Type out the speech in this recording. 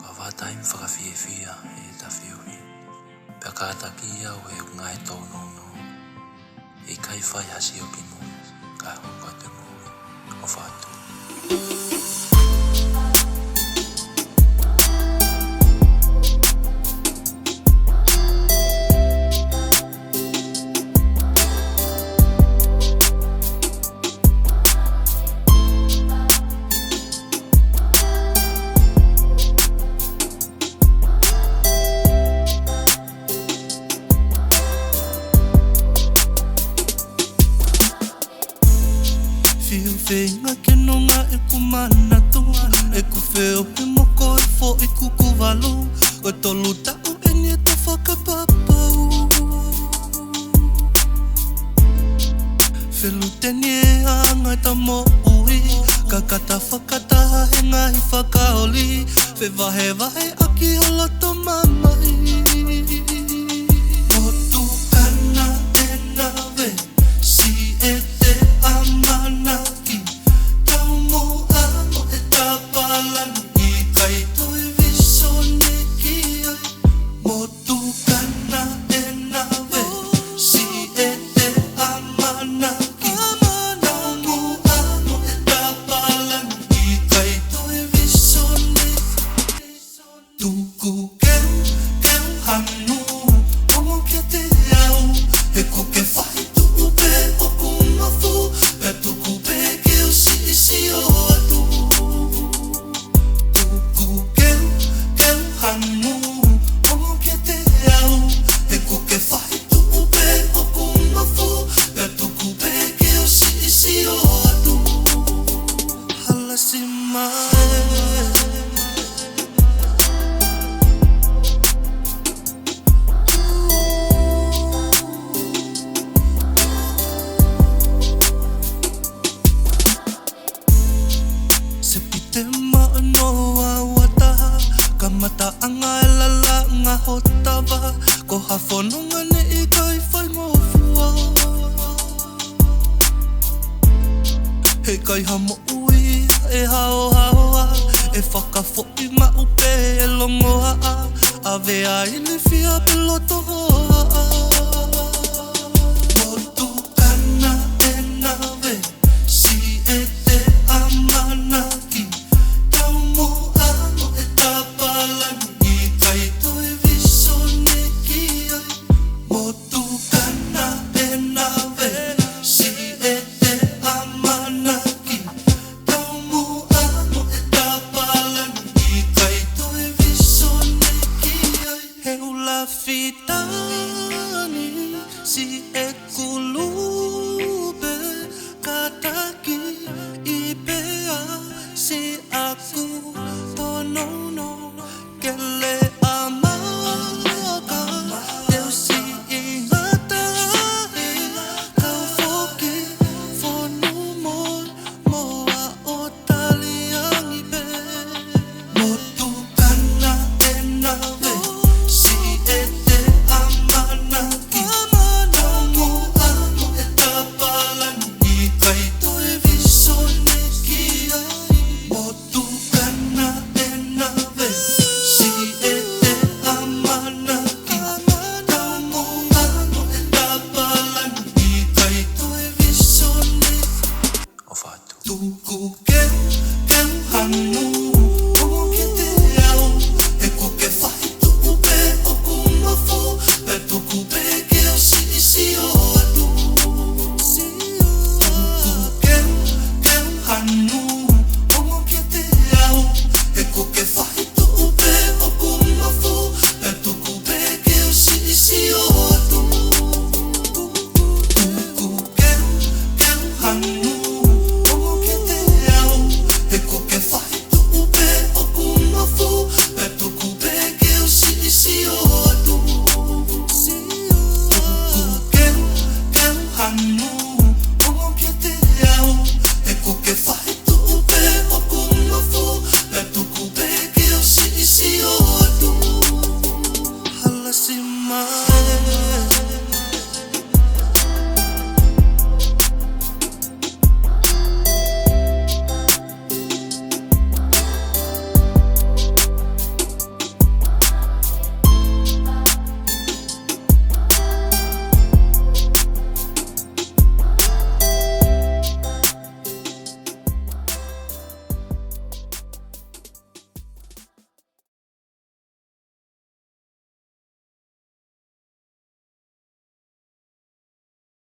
Ka whātai whakawhiwhia e ta whiuhi. Pea kātakia o e ngai tōno no. E kai whai hasi o ki mo. Ka hoka te ngui o whātu. Whiwhinga ke nonga e ku mana tu E ku whio he moko e fo e ku kuwalu Koe tolu tau e ni e te whakapapau Whilu te ni e angai ta mo ui Ka kata whakataha he ngahi whakaoli Whe wahe wahe aki hola to mamai O tu kana e nawe Si e te amana ki Tau mo amo e tapalanu I kai toi viso ne ki ai Mo tu kana e nawe Si e te amana ki Tau mo amo e tapalanu I kai toi viso ne Tuku keu, keu hanu Omo kia te au He kuke whai tuku pe o kumafu Pe tuku pe keu si o atu Tuku keu, keu hanu Omo kia te au He kuke whai tuku pe o kumafu Pe tuku pe keu si o atu Halasi mai Te ma'ano a wataha Ka mata anga e lala ngā hotawa Ko hawhanonga ne I kai whai ngofua He kai hamo ui e hao haoa E whakafo I ma upe e longoa A vea I le whia piloto hoa Mo tu kana e nawe Si e te amana ki Tau mo amo e tapalanu I kai toi viso ne ki ai Mo tu kana e nawe Si e te amana ki Tau mo amo e tapalanu I kai toi viso ne ki ai He ula fitani Si e kulube Kataki I pea Si aku tono